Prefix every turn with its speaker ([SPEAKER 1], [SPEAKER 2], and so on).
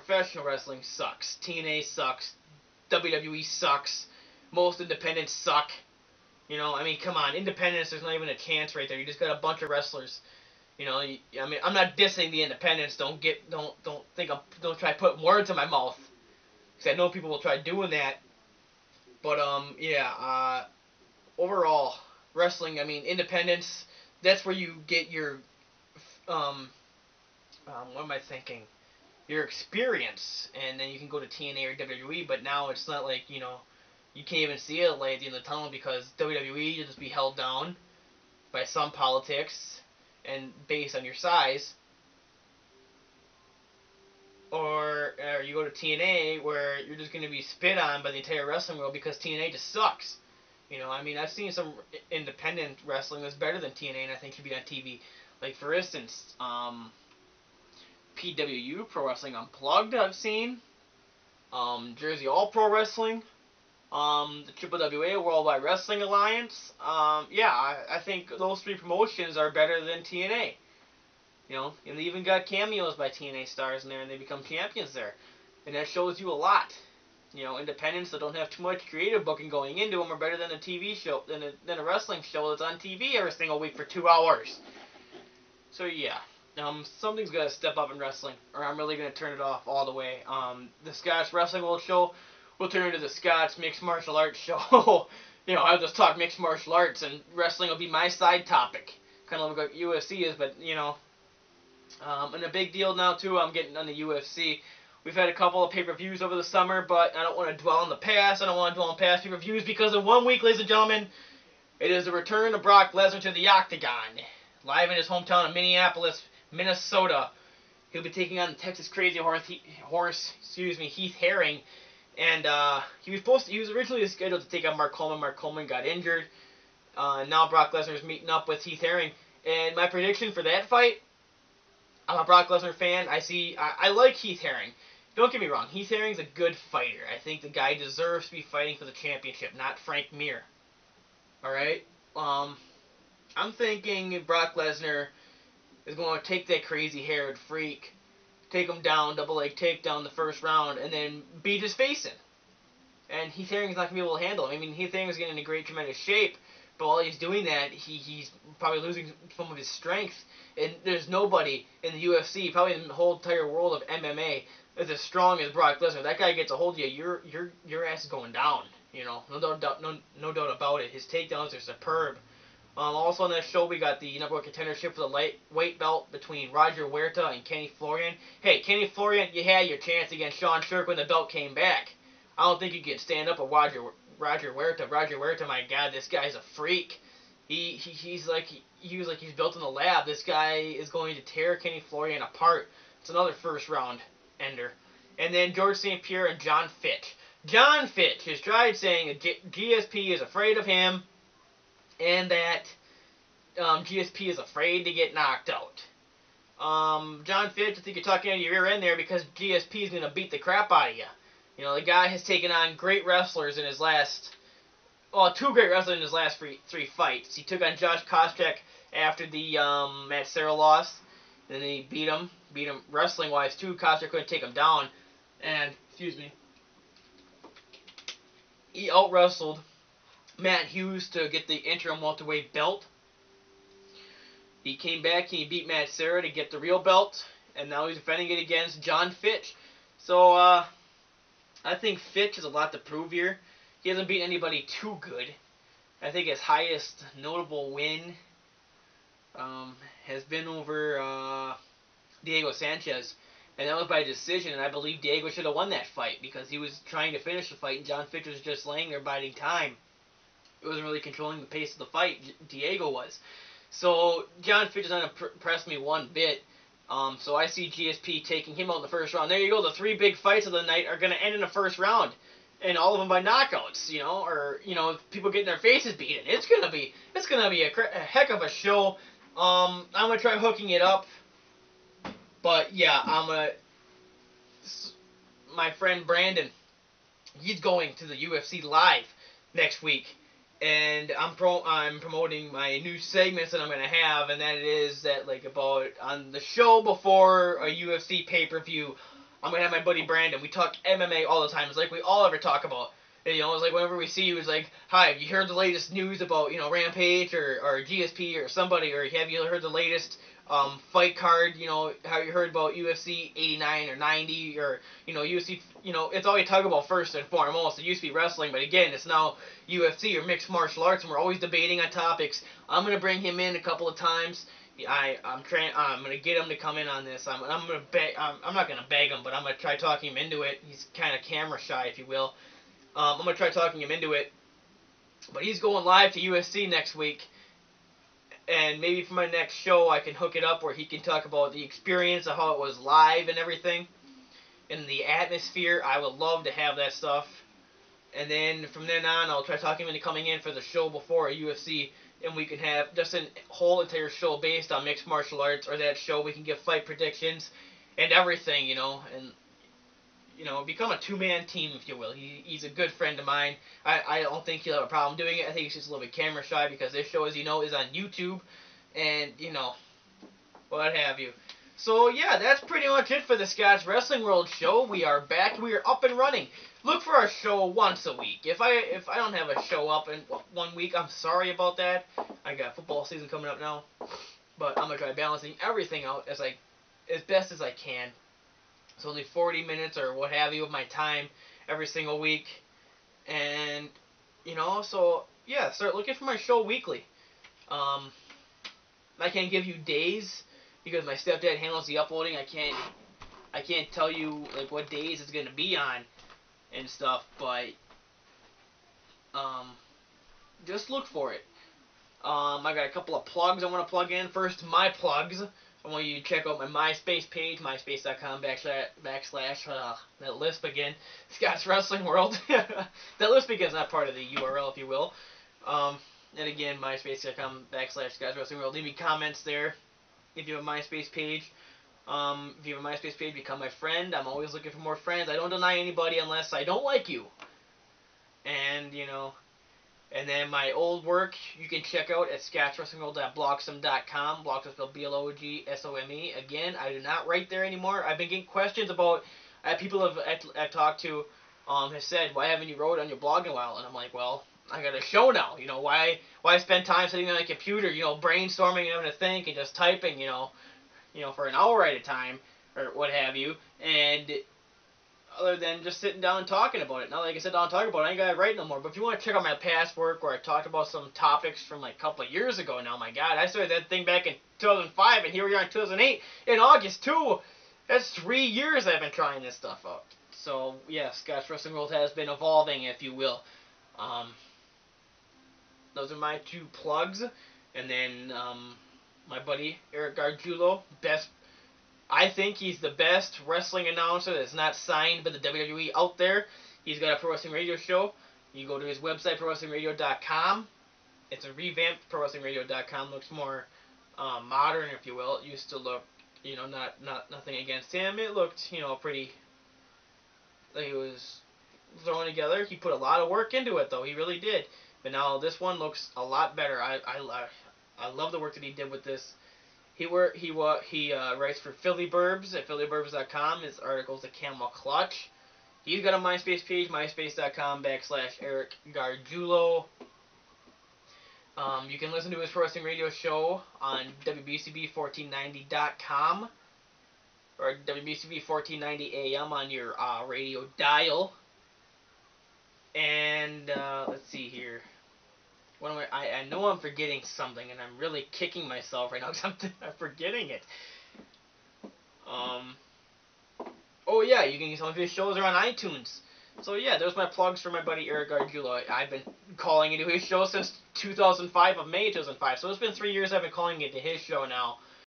[SPEAKER 1] professional wrestling sucks. TNA sucks. WWE sucks. Most independents suck. You know, I mean, come on, independents. There's not even a chance right there. You just got a bunch of wrestlers. You know, I mean, I'm not dissing the independents. Don't try to put words in my mouth, because I know people will try doing that. But yeah. Overall, wrestling. I mean, independents. That's where you get your what am I thinking? Your experience, and then you can go to TNA or WWE. But now it's not like, you can't even see a light at the end of the tunnel, because WWE, you'll just be held down by some politics and based on your size. Or you go to TNA, where you're just going to be spit on by the entire wrestling world, because TNA just sucks. I mean, I've seen some independent wrestling that's better than TNA, and I think should be on TV. Like, for instance, PWU, Pro Wrestling Unplugged, I've seen. Jersey All Pro Wrestling. The WWA, Worldwide Wrestling Alliance. Yeah, I think those three promotions are better than TNA. And they even got cameos by TNA stars in there, and they become champions there. And that shows you a lot. Independents that don't have too much creative booking going into them are better than a TV show, than a wrestling show that's on TV every single week for 2 hours. So yeah, something's got to step up in wrestling, or I'm really going to turn it off all the way. The Scotch Wrestling World Show will turn into the Scotch Mixed Martial Arts Show. I'll just talk mixed martial arts, and wrestling will be my side topic. Kind of like what UFC is, but, and a big deal now, too, I'm getting on the UFC. We've had a couple of pay-per-views over the summer, but I don't want to dwell on the past. I don't want to dwell on past pay-per-views, because in 1 week, ladies and gentlemen, it is the return of Brock Lesnar to the Octagon. Live in his hometown of Minneapolis, Minnesota. He'll be taking on the Texas Crazy Horse, Heath Herring. And he was originally scheduled to take on Mark Coleman. Mark Coleman got injured. Now Brock Lesnar is meeting up with Heath Herring. And my prediction for that fight, I'm a Brock Lesnar fan. I like Heath Herring. Don't get me wrong, Heath Herring's a good fighter. I think the guy deserves to be fighting for the championship, not Frank Mir. Alright? I'm thinking Brock Lesnar is going to take that crazy-haired freak, take him down, double leg takedown the first round, and then beat his face in. And Heath Herring's not going to be able to handle him. I mean, Heath Herring's getting in great, tremendous shape, but while he's doing that, he's probably losing some of his strength. And there's nobody in the UFC, probably in the whole entire world of MMA, that's as strong as Brock Lesnar. That guy gets a hold of you, your ass is going down. No doubt about it. His takedowns are superb. Also on that show, we got the number one contendership for the lightweight belt between Roger Huerta and Kenny Florian. Hey, Kenny Florian, you had your chance against Sean Sherk when the belt came back. I don't think you can stand up with Roger Huerta. Roger Huerta, my God, this guy's a freak. He's like he's built in the lab. This guy is going to tear Kenny Florian apart. It's another first round ender. And then George St. Pierre and John Fitch. John Fitch has tried saying that GSP is afraid of him, and that GSP is afraid to get knocked out. John Fitch, I think you're talking out of your rear end there, because GSP is going to beat the crap out of you. The guy has taken on great wrestlers in his last... Well, 2 great wrestlers in his last 3 fights. He took on Josh Koscheck after the Matt Serra loss. And then he beat him wrestling-wise, too. Koscheck couldn't take him down. And, he out-wrestled Matt Hughes to get the interim welterweight belt. He came back and he beat Matt Serra to get the real belt. And now he's defending it against John Fitch. So, I think Fitch has a lot to prove here. He hasn't beaten anybody too good. I think his highest notable win has been over Diego Sanchez. And that was by decision, and I believe Diego should have won that fight, because he was trying to finish the fight, and John Fitch was just laying there biding time. It wasn't really controlling the pace of the fight. Diego was. So John Fitch doesn't impress me one bit. So I see GSP taking him out in the first round. There you go. The 3 big fights of the night are going to end in the first round. And all of them by knockouts, or people getting their faces beaten. It's gonna be a heck of a show. I'm gonna try hooking it up, but yeah, my friend Brandon, he's going to the UFC live next week, and I'm promoting my new segments that I'm gonna have, and that is that, like, about on the show before a UFC pay-per-view, I'm gonna have my buddy Brandon. We talk MMA all the time. It's like we all ever talk about. You know, it's like whenever we see you, it's like, hi, have you heard the latest news about, you know, Rampage or GSP or somebody, or have you heard the latest fight card, you know, how you heard about UFC 89 or 90 or, you know, UFC, you know, it's all we talk about first and foremost. It used to be wrestling, but again, it's now UFC or mixed martial arts, and we're always debating on topics. I'm gonna bring him in a couple of times. I'm gonna get him to come in on this. I'm gonna beg. I'm not gonna beg him, but I'm gonna try talking him into it. He's kind of camera shy, if you will. I'm gonna try talking him into it. But he's going live to USC next week, and maybe for my next show I can hook it up where he can talk about the experience of how it was live and everything, and the atmosphere. I would love to have that stuff. And then from then on, I'll try talking him into coming in for the show before a UFC, and we can have just a whole entire show based on mixed martial arts, or that show we can give fight predictions and everything, you know, and you know, become a two-man team, if you will. He's a good friend of mine. I don't think he'll have a problem doing it. I think he's just a little bit camera shy because this show, as you know, is on YouTube, and, you know, what have you. So, yeah, that's pretty much it for the Scotch Wrestling World show. We are back. We are up and running. Look for our show once a week. If I don't have a show up in 1 week, I'm sorry about that. I got football season coming up now, but I'm going to try balancing everything out as best as I can. It's only 40 minutes or what have you of my time every single week. And, you know, so, yeah, start looking for my show weekly. I can't give you days because my stepdad handles the uploading. I can't tell you, like, what days it's going to be on and stuff, but, just look for it. I got a couple of plugs I want to plug in. First, my plugs. I want you to check out my MySpace page, myspace.com / that lisp again, Scott's Wrestling World. That lisp again is not part of the URL, if you will. And again, myspace.com / Scott's Wrestling World. Leave me comments there if you have a MySpace page. If you have a MySpace page, become my friend. I'm always looking for more friends. I don't deny anybody unless I don't like you. And, you know... And then my old work, you can check out at scotchwrestlingworld.blogsome.com. Blogsome spelled BLOGSOME. Again, I do not write there anymore. I've been getting questions about, people I've talked to have said, why haven't you wrote on your blog in a while? And I'm like, well, I got a show now. You know, why spend time sitting on a computer, you know, brainstorming and having to think and just typing, you know, for an hour at a time or what have you. And... other than just sitting down and talking about it. Now that I can sit down and talk about it, I ain't got to write no more. But if you want to check out my past work where I talked about some topics from like a couple of years ago now, my God, I started that thing back in 2005, and here we are in 2008, in August, too. That's 3 years I've been trying this stuff out. So, yeah, Scotch Wrestling World has been evolving, if you will. Those are my two plugs. And then, my buddy, Eric Gargiulo, I think he's the best wrestling announcer that's not signed by the WWE out there. He's got a pro wrestling radio show. You go to his website, prowrestlingradio.com. It's a revamped prowrestlingradio.com. Looks more modern, if you will. It used to look, you know, nothing against him. It looked, you know, pretty, like it was thrown together. He put a lot of work into it, though. He really did. But now this one looks a lot better. I love the work that he did with this. He writes for Philly Burbs at phillyburbs.com. His article's The Camel Clutch. He's got a MySpace page, myspace.com / Eric Gargiulo. You can listen to his Pro Wrestling Radio show on WBCB1490.com or WBCB 1490 AM on your radio dial. And let's see here. I know I'm forgetting something, and I'm really kicking myself right now because I'm forgetting it. Oh yeah, you can get some of his shows are on iTunes. So yeah, there's my plugs for my buddy Eric Gargiulo. I've been calling into his show since 2005, of May 2005. So it's been 3 years I've been calling into his show now.